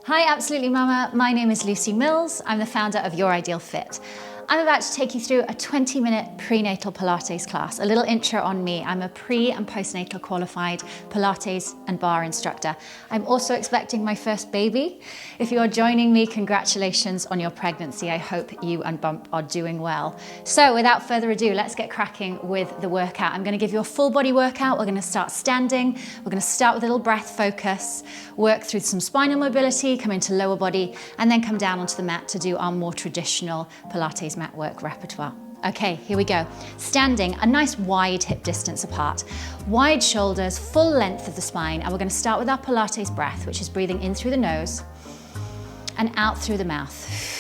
Hi, Absolutely Mama. My name is Lucy Mills. I'm the founder of Your Ideal Fit. I'm about to take you through a 20-minute prenatal Pilates class. A little intro on me. I'm a pre- and postnatal qualified Pilates and barre instructor. I'm also expecting my first baby. If you are joining me, congratulations on your pregnancy. I hope you and Bump are doing well. So without further ado, let's get cracking with the workout. I'm going to give you a full body workout. We're going to start standing. We're going to start with a little breath focus, work through some spinal mobility, come into lower body, and then come down onto the mat to do our more traditional Pilates mat work repertoire. Okay, here we go. Standing, a nice wide hip distance apart, wide shoulders, full length of the spine, and we're going to start with our Pilates breath, which is breathing in through the nose and out through the mouth,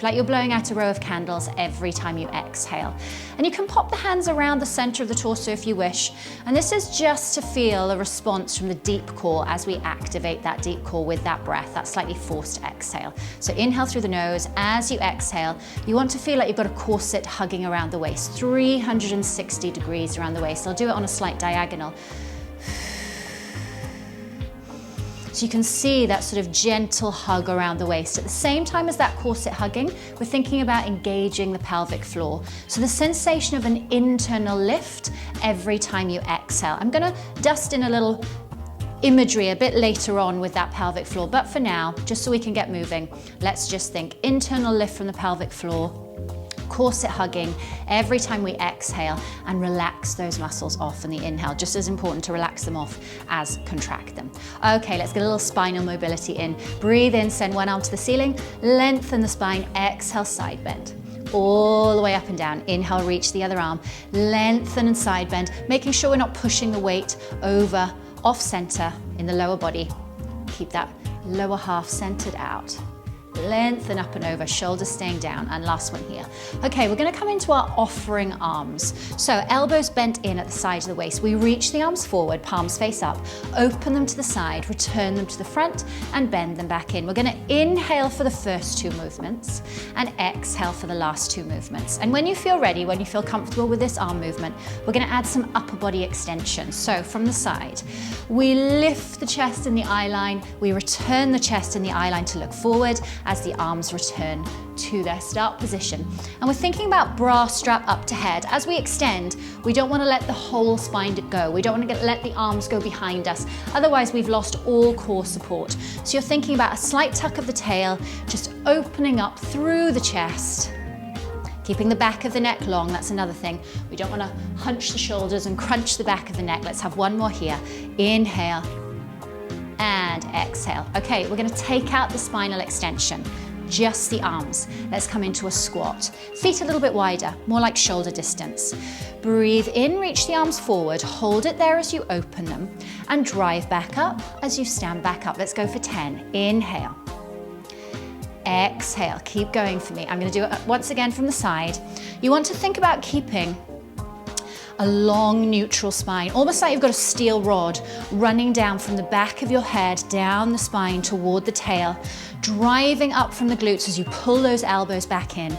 like you're blowing out a row of candles every time you exhale. And you can pop the hands around the center of the torso if you wish. And this is just to feel a response from the deep core as we activate that deep core with that breath, that slightly forced exhale. So inhale through the nose. As you exhale, you want to feel like you've got a corset hugging around the waist, 360 degrees around the waist. I'll do it on a slight diagonal. So you can see that sort of gentle hug around the waist. At the same time as that corset hugging, we're thinking about engaging the pelvic floor. So the sensation of an internal lift every time you exhale. I'm gonna dust in a little imagery a bit later on with that pelvic floor, but for now, just so we can get moving, let's just think internal lift from the pelvic floor, corset hugging every time we exhale, and relax those muscles off in the inhale. Just as important to relax them off as contract them. Okay, let's get a little spinal mobility in. Breathe in, send one arm to the ceiling, lengthen the spine, exhale, side bend. All the way up and down. Inhale, reach the other arm, lengthen and side bend, making sure we're not pushing the weight over, off center in the lower body. Keep that lower half centered out. Lengthen up and over, shoulders staying down, and last one here. Okay, we're going to come into our offering arms. So elbows bent in at the side of the waist. We reach the arms forward, palms face up, open them to the side, return them to the front, and bend them back in. We're going to inhale for the first two movements and exhale for the last two movements. And when you feel ready, when you feel comfortable with this arm movement, we're going to add some upper body extension. So from the side, we lift the chest in the eye line, we return the chest in the eye line to look forward as the arms return to their start position. And we're thinking about bra strap up to head. As we extend, we don't want to let the whole spine go. We don't want to let the arms go behind us. Otherwise, we've lost all core support. So you're thinking about a slight tuck of the tail, just opening up through the chest. Keeping the back of the neck long, that's another thing. We don't want to hunch the shoulders and crunch the back of the neck. Let's have one more here. Inhale and exhale. Okay, we're going to take out the spinal extension, just the arms. Let's come into a squat. Feet a little bit wider, more like shoulder distance. Breathe in, reach the arms forward, hold it there as you open them, and drive back up as you stand back up. Let's go for 10. Inhale. Exhale, keep going for me. I'm going to do it once again from the side. You want to think about keeping a long neutral spine, almost like you've got a steel rod running down from the back of your head, down the spine toward the tail, driving up from the glutes as you pull those elbows back in.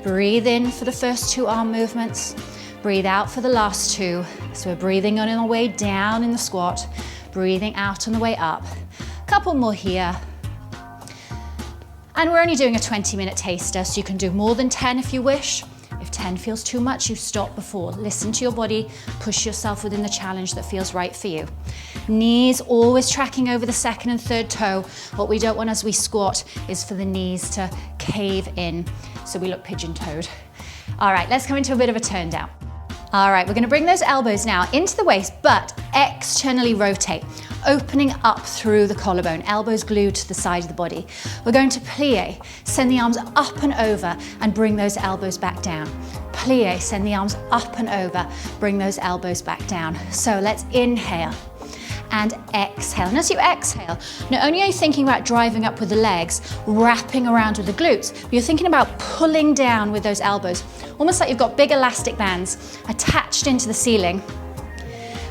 Breathe in for the first two arm movements. Breathe out for the last two. So we're breathing on the way down in the squat, breathing out on the way up. Couple more here. And we're only doing a 20-minute taster, so you can do more than 10 if you wish. If 10 feels too much, you stop before. Listen to your body, push yourself within the challenge that feels right for you. Knees always tracking over the second and third toe. What we don't want as we squat is for the knees to cave in, so we look pigeon-toed. All right, let's come into a bit of a turn down. All right, we're gonna bring those elbows now into the waist, but externally rotate, opening up through the collarbone, elbows glued to the side of the body. We're going to plie, send the arms up and over and bring those elbows back down. Plie, send the arms up and over, bring those elbows back down. So let's inhale and exhale. And as you exhale, not only are you thinking about driving up with the legs, wrapping around with the glutes, but you're thinking about pulling down with those elbows, almost like you've got big elastic bands attached into the ceiling,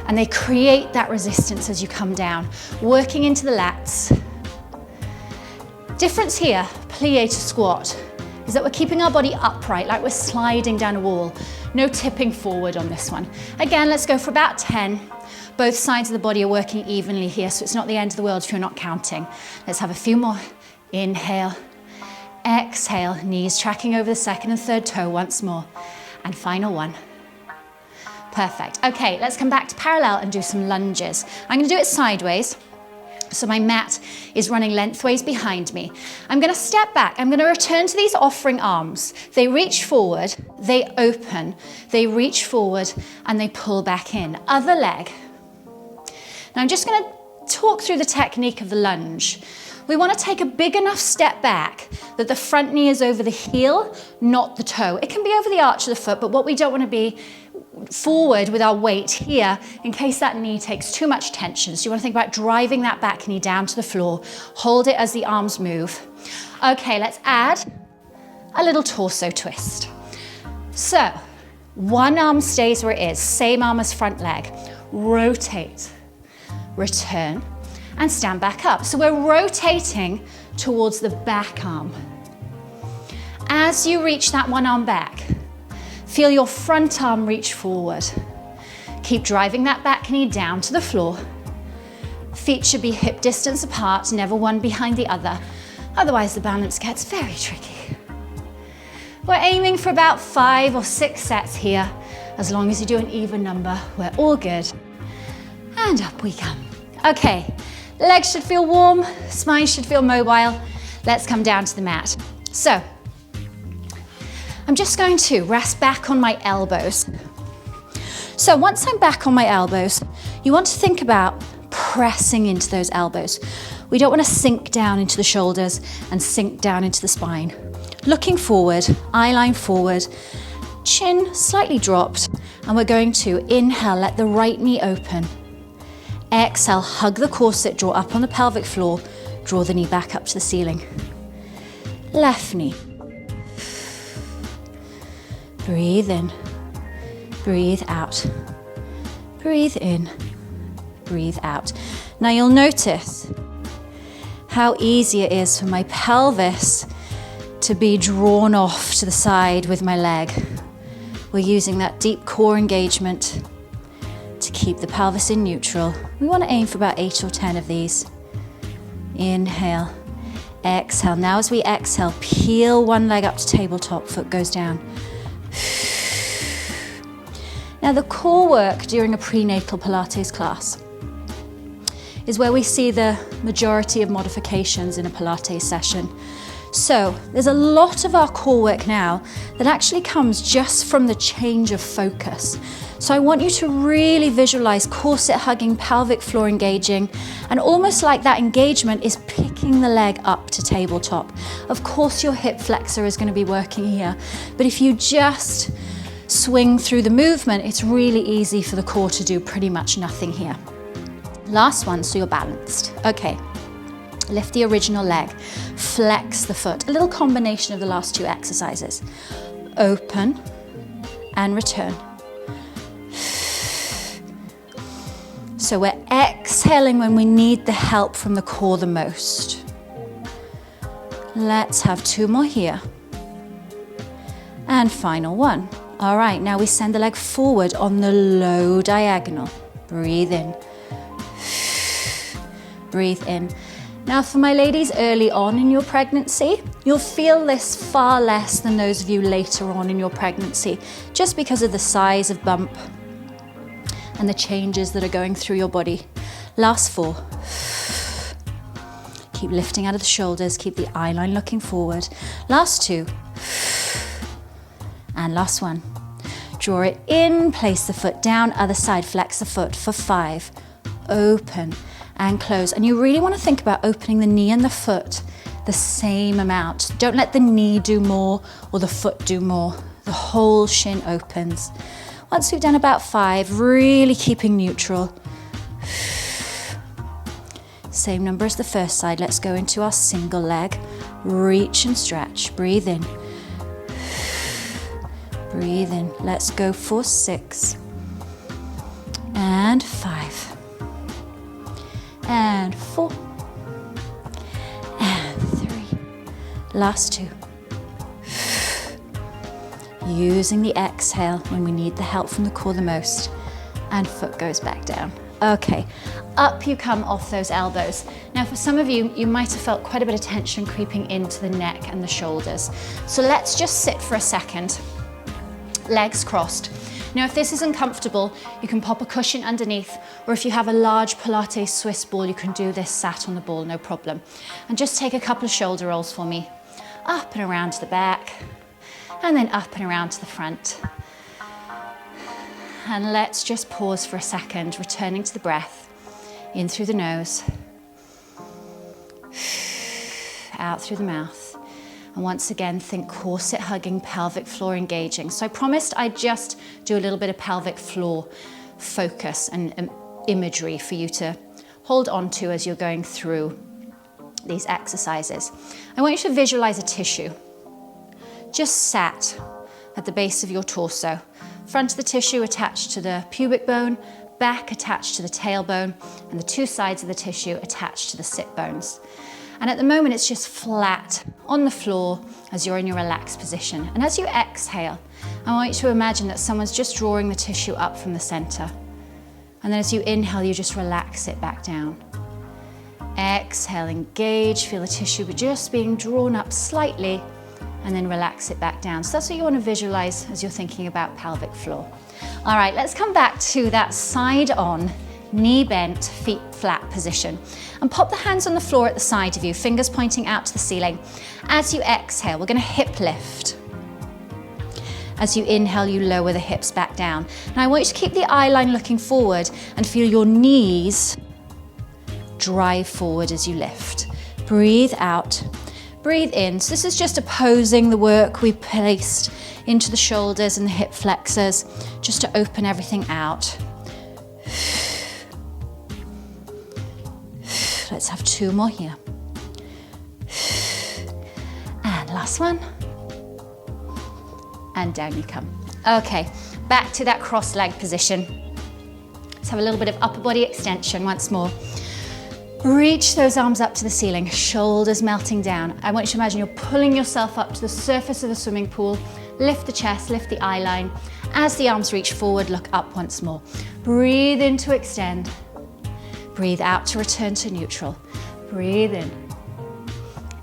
and they create that resistance as you come down, working into the lats. Difference here, plie to squat, is that we're keeping our body upright, like we're sliding down a wall. No tipping forward on this one. Again, let's go for about 10. Both sides of the body are working evenly here, so it's not the end of the world if you're not counting. Let's have a few more. Inhale, exhale, knees tracking over the second and third toe once more. And final one. Perfect. Okay, let's come back to parallel and do some lunges. I'm going to do it sideways. So my mat is running lengthways behind me. I'm going to step back. I'm going to return to these offering arms. They reach forward, they open, they reach forward, and they pull back in. Other leg. Now I'm just going to talk through the technique of the lunge. We want to take a big enough step back that the front knee is over the heel, not the toe. It can be over the arch of the foot, but what we don't want to be forward with our weight here in case that knee takes too much tension. So you want to think about driving that back knee down to the floor. Hold it as the arms move. Okay, let's add a little torso twist. So one arm stays where it is, same arm as front leg. Rotate, return, and stand back up. So we're rotating towards the back arm. As you reach that one arm back, feel your front arm reach forward. Keep driving that back knee down to the floor. Feet should be hip distance apart, never one behind the other. Otherwise the balance gets very tricky. We're aiming for about 5 or 6 sets here. As long as you do an even number, we're all good. And up we come. Okay, legs should feel warm, spine should feel mobile. Let's come down to the mat. So, I'm just going to rest back on my elbows. So once I'm back on my elbows, you want to think about pressing into those elbows. We don't want to sink down into the shoulders and sink down into the spine. Looking forward, eye line forward, chin slightly dropped, and we're going to inhale, let the right knee open. Exhale, hug the corset, draw up on the pelvic floor, draw the knee back up to the ceiling. Left knee. Breathe in, breathe out, breathe in, breathe out. Now you'll notice how easy it is for my pelvis to be drawn off to the side with my leg. We're using that deep core engagement to keep the pelvis in neutral. We want to aim for about 8 or 10 of these. Inhale, exhale. Now as we exhale, peel one leg up to tabletop, foot goes down. Now the core work during a prenatal Pilates class is where we see the majority of modifications in a Pilates session. So there's a lot of our core work now that actually comes just from the change of focus. So I want you to really visualize corset hugging, pelvic floor engaging, and almost like that engagement is picking the leg up to tabletop. Of course your hip flexor is going to be working here, but if you just swing through the movement, it's really easy for the core to do pretty much nothing here. Last one, so you're balanced. Okay, lift the original leg, flex the foot. A little combination of the last 2 exercises. Open and return. So we're exhaling when we need the help from the core the most. Let's have 2 more here. And final one. All right, now we send the leg forward on the low diagonal. Breathe in. Breathe in. Now for my ladies early on in your pregnancy, you'll feel this far less than those of you later on in your pregnancy, just because of the size of bump and the changes that are going through your body. Last 4. Keep lifting out of the shoulders, keep the eye line looking forward. Last 2. And last 1. Draw it in, place the foot down, other side, flex the foot for 5. Open and close. And you really want to think about opening the knee and the foot the same amount. Don't let the knee do more or the foot do more. The whole shin opens. Once we've done about 5, really keeping neutral. Same number as the first side. Let's go into our single leg. Reach and stretch. Breathe in. Breathe in. Let's go for 6. And 5. And 4. And 3. Last 2. Using the exhale when we need the help from the core the most. And foot goes back down. Okay, up you come off those elbows. Now for some of you, you might have felt quite a bit of tension creeping into the neck and the shoulders. So let's just sit for a second, legs crossed. Now if this is uncomfortable, you can pop a cushion underneath, or if you have a large Pilates Swiss ball, you can do this sat on the ball, no problem. And just take a couple of shoulder rolls for me. Up and around to the back, and then up and around to the front. And let's just pause for a second, returning to the breath. In through the nose, out through the mouth. And once again, think corset hugging, pelvic floor engaging. So I promised I'd just do a little bit of pelvic floor focus and imagery for you to hold on to as you're going through these exercises. I want you to visualize a tissue just sat at the base of your torso. Front of the tissue attached to the pubic bone, back attached to the tailbone, and the two sides of the tissue attached to the sit bones. And at the moment, it's just flat on the floor as you're in your relaxed position. And as you exhale, I want you to imagine that someone's just drawing the tissue up from the center. And then as you inhale, you just relax it back down. Exhale, engage, feel the tissue just being drawn up slightly, and then relax it back down. So that's what you want to visualize as you're thinking about pelvic floor. All right, let's come back to that side on, knee bent, feet flat position. And pop the hands on the floor at the side of you, fingers pointing out to the ceiling. As you exhale, we're going to hip lift. As you inhale, you lower the hips back down. Now I want you to keep the eye line looking forward and feel your knees drive forward as you lift. Breathe out. Breathe in. So this is just opposing the work we placed into the shoulders and the hip flexors, just to open everything out. Let's have two more here. And last one. And down you come. Okay, back to that cross-legged position. Let's have a little bit of upper body extension once more. Reach those arms up to the ceiling, shoulders melting down. I want you to imagine you're pulling yourself up to the surface of the swimming pool. Lift the chest, lift the eye line. As the arms reach forward, look up once more. Breathe in to extend. Breathe out to return to neutral. Breathe in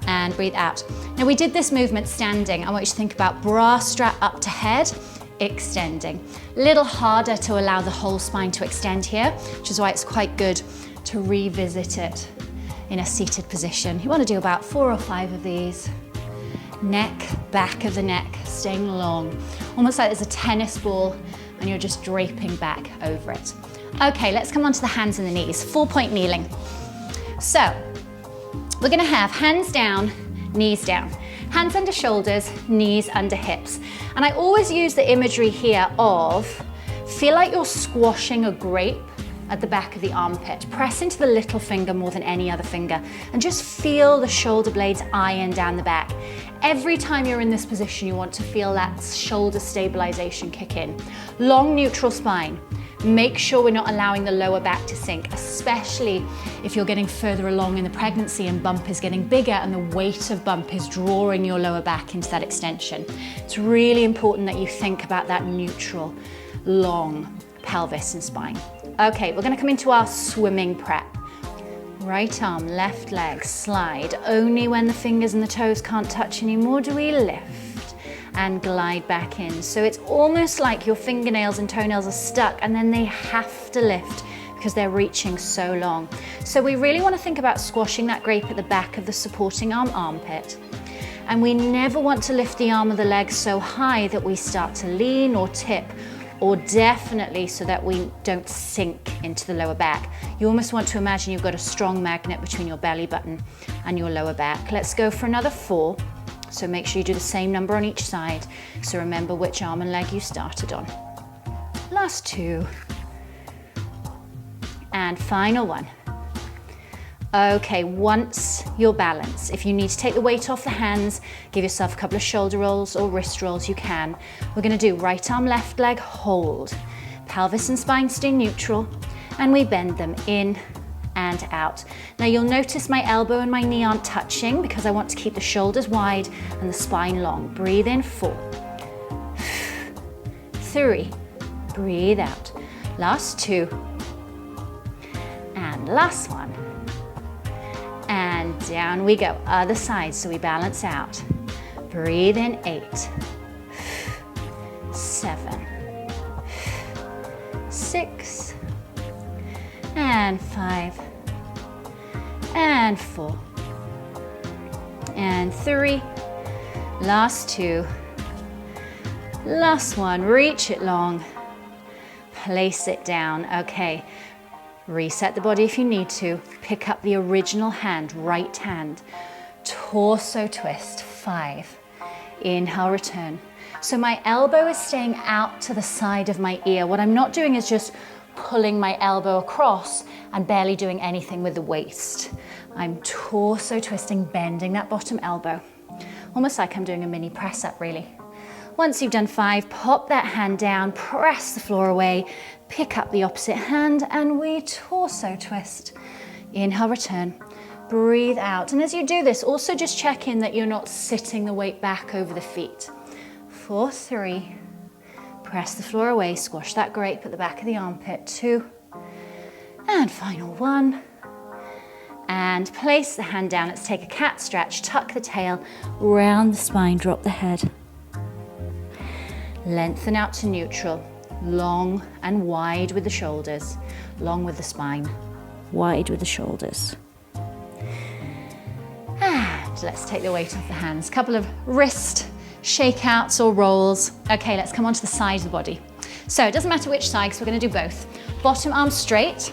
and breathe out. Now we did this movement standing. I want you to think about bra strap up to head, extending. A little harder to allow the whole spine to extend here, which is why it's quite good to revisit it in a seated position. You want to do about 4 or 5 of these. Neck, back of the neck, staying long. Almost like there's a tennis ball and you're just draping back over it. Okay, let's come on to the hands and the knees. 4-point kneeling. So, we're gonna have hands down, knees down. Hands under shoulders, knees under hips. And I always use the imagery here of, feel like you're squashing a grape at the back of the armpit. Press into the little finger more than any other finger and just feel the shoulder blades iron down the back. Every time you're in this position, you want to feel that shoulder stabilization kick in. Long neutral spine. Make sure we're not allowing the lower back to sink, especially if you're getting further along in the pregnancy and bump is getting bigger and the weight of bump is drawing your lower back into that extension. It's really important that you think about that neutral, long pelvis and spine. Okay, we're going to come into our swimming prep. Right arm, left leg, slide. Only when the fingers and the toes can't touch anymore do we lift and glide back in. So it's almost like your fingernails and toenails are stuck and then they have to lift because they're reaching so long. So we really want to think about squashing that grape at the back of the supporting arm armpit. And we never want to lift the arm or the leg so high that we start to lean or tip, or definitely so that we don't sink into the lower back. You almost want to imagine you've got a strong magnet between your belly button and your lower back. Let's go for another 4. So make sure you do the same number on each side. So remember which arm and leg you started on. Last 2. And final 1. Okay, once you're balanced, if you need to take the weight off the hands, give yourself a couple of shoulder rolls or wrist rolls, you can. We're gonna do right arm, left leg, hold. Pelvis and spine stay neutral, and we bend them in and out. Now you'll notice my elbow and my knee aren't touching because I want to keep the shoulders wide and the spine long. Breathe in, 4. 3, breathe out. Last 2. last one. And down we go, other side, so we balance out. Breathe in, 8, 7, 6, and 5, and 4, and 3, last 2, last 1, reach it long, place it down. Okay, reset the body if you need to. Pick up the original hand, right hand, torso twist, 5, inhale, return. So my elbow is staying out to the side of my ear. What I'm not doing is just pulling my elbow across and barely doing anything with the waist. I'm torso twisting, bending that bottom elbow. Almost like I'm doing a mini press up, really. Once you've done 5, pop that hand down, press the floor away, pick up the opposite hand, and we torso twist. Inhale, return. Breathe out. And as you do this, also just check in that you're not sitting the weight back over the feet. 4, 3, press the floor away, squash that grape at the back of the armpit. 2, and final 1. And place the hand down. Let's take a cat stretch, tuck the tail, round the spine, drop the head. Lengthen out to neutral, long and wide with the shoulders, long with the spine, wide with the shoulders. And let's take the weight off the hands. Couple of wrist shakeouts or rolls. Okay, let's come onto the side of the body. So it doesn't matter which side, because we're going to do both. Bottom arm straight,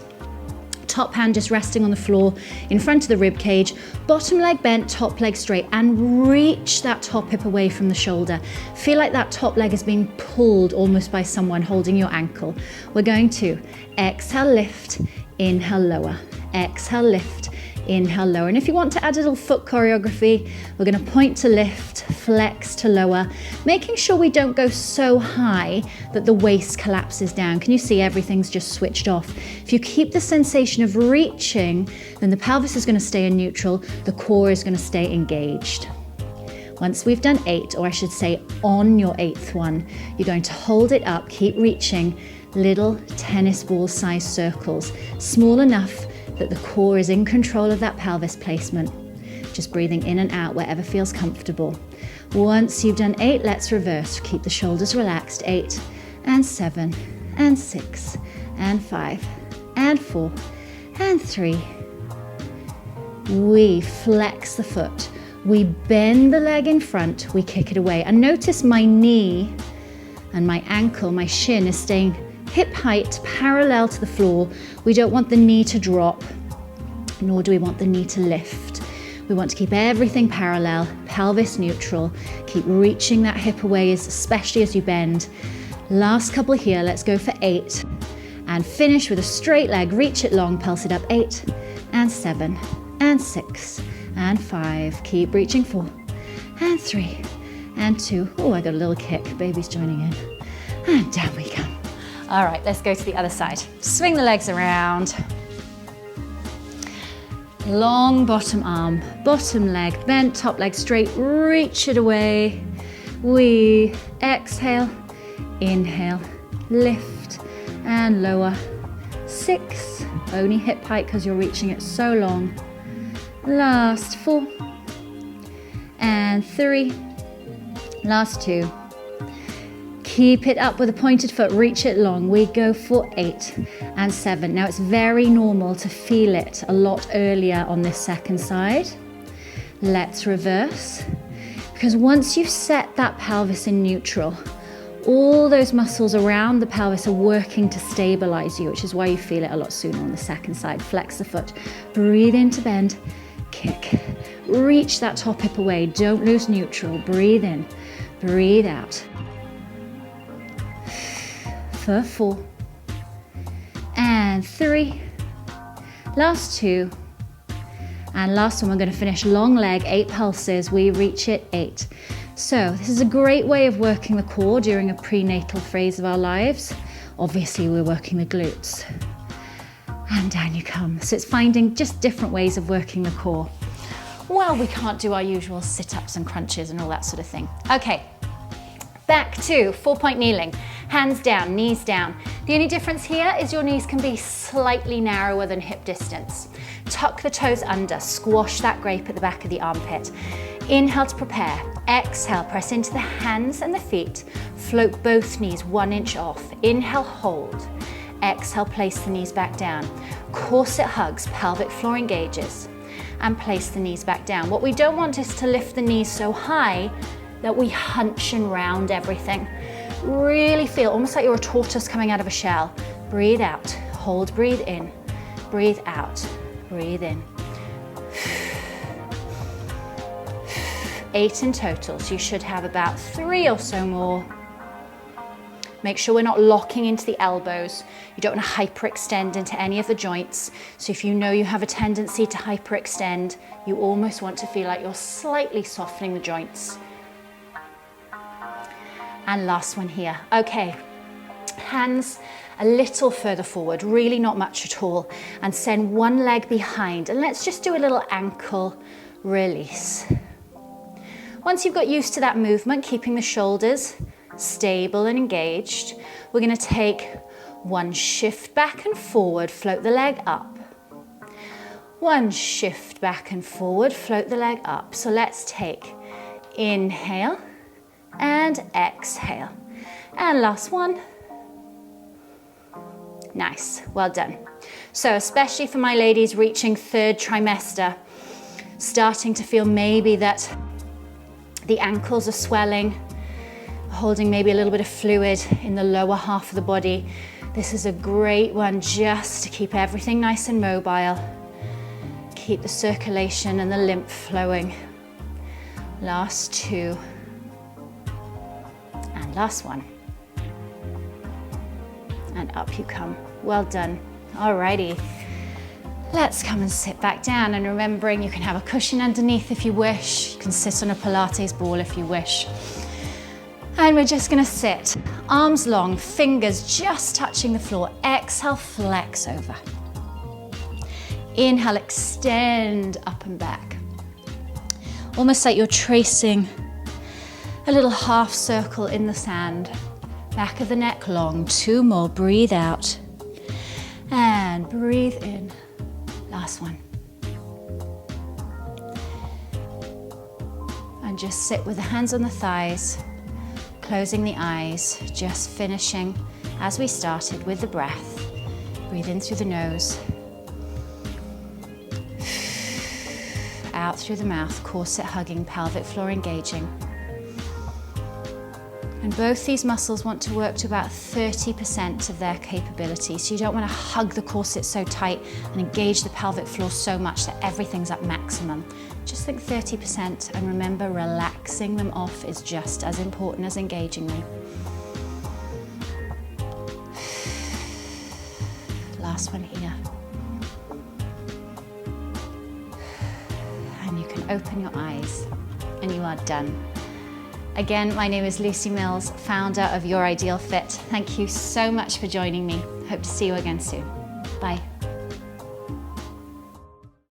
top hand just resting on the floor in front of the rib cage, bottom leg bent, top leg straight, and reach that top hip away from the shoulder. Feel like that top leg is being pulled almost by someone holding your ankle. We're going to exhale, lift, inhale, lower, exhale, lift, inhale, lower. And if you want to add a little foot choreography, we're going to point to lift, flex to lower, making sure we don't go so high that the waist collapses down. Can you see everything's just switched off? If you keep the sensation of reaching, then the pelvis is going to stay in neutral, the core is going to stay engaged. Once we've done 8, or I should say on your 8th one, you're going to hold it up, keep reaching, little tennis ball size circles, small enough that the core is in control of that pelvis placement. Just breathing in and out wherever feels comfortable. Once you've done 8, let's reverse. Keep the shoulders relaxed. 8 and 7 and 6 and 5 and 4 and 3. We flex the foot. We bend the leg in front. We kick it away. And notice my knee and my ankle, my shin is staying hip height parallel to the floor. We don't want the knee to drop, nor do we want the knee to lift. We want to keep everything parallel, pelvis neutral. Keep reaching that hip away, especially as you bend. Last couple here, let's go for 8. And finish with a straight leg, reach it long, pulse it up. 8 and 7 and 6 and 5. Keep reaching. 4 and 3 and 2. Oh, I got a little kick, baby's joining in. And down we come. All right, let's go to the other side. Swing the legs around. Long bottom arm, bottom leg bent, top leg straight, reach it away. We exhale, inhale, lift and lower. 6, only hip height because you're reaching it so long. Last 4 and 3, last 2. Keep it up with a pointed foot, reach it long. We go for 8 and 7. Now it's very normal to feel it a lot earlier on this second side. Let's reverse, because once you've set that pelvis in neutral, all those muscles around the pelvis are working to stabilize you, which is why you feel it a lot sooner on the second side. Flex the foot, breathe into bend, kick, reach that top hip away, don't lose neutral, breathe in, breathe out. For 4 and 3, last 2, and last one. We're going to finish long leg, 8 pulses. We reach it 8. So this is a great way of working the core during a prenatal phase of our lives. Obviously we're working the glutes, and down you come. So it's finding just different ways of working the core. Well, we can't do our usual sit-ups and crunches and all that sort of thing. Okay, Back to 4-point kneeling. Hands down, knees down. The only difference here is your knees can be slightly narrower than hip distance. Tuck the toes under, squash that grape at the back of the armpit. Inhale to prepare. Exhale, press into the hands and the feet. Float both knees 1 inch off. Inhale, hold. Exhale, place the knees back down. Corset hugs, pelvic floor engages. And place the knees back down. What we don't want is to lift the knees so high that we hunch and round everything. Really feel almost like you're a tortoise coming out of a shell. Breathe out, hold, breathe in. Breathe out, breathe in. 8 in total, so you should have about 3 or so more. Make sure we're not locking into the elbows. You don't want to hyperextend into any of the joints. So if you know you have a tendency to hyperextend, you almost want to feel like you're slightly softening the joints. And last one here. Okay, hands a little further forward, really not much at all, and send one leg behind. And let's just do a little ankle release. Once you've got used to that movement, keeping the shoulders stable and engaged, we're going to take one shift back and forward, float the leg up. One shift back and forward, float the leg up. So let's take inhale and exhale. And last one. Nice, well done. So especially for my ladies reaching 3rd trimester, starting to feel maybe that the ankles are swelling, holding maybe a little bit of fluid in the lower half of the body. This is a great one just to keep everything nice and mobile. Keep the circulation and the lymph flowing. Last 2. And last one. And up you come. Well done. Alrighty. Let's come and sit back down, and remembering you can have a cushion underneath if you wish. You can sit on a Pilates ball if you wish. And we're just gonna sit, arms long, fingers just touching the floor. Exhale, flex over. Inhale, extend up and back. Almost like you're tracing a little half circle in the sand. Back of the neck long. 2 more, breathe out. And breathe in. Last one. And just sit with the hands on the thighs, closing the eyes, just finishing as we started with the breath. Breathe in through the nose, out through the mouth, corset hugging, pelvic floor engaging. And both these muscles want to work to about 30% of their capability. So you don't want to hug the corset so tight and engage the pelvic floor so much that everything's at maximum. Just think 30%, and remember, relaxing them off is just as important as engaging them. Last one here. And you can open your eyes, and you are done. Again, my name is Lucy Mills, founder of Your Ideal Fit. Thank you so much for joining me. Hope to see you again soon. Bye.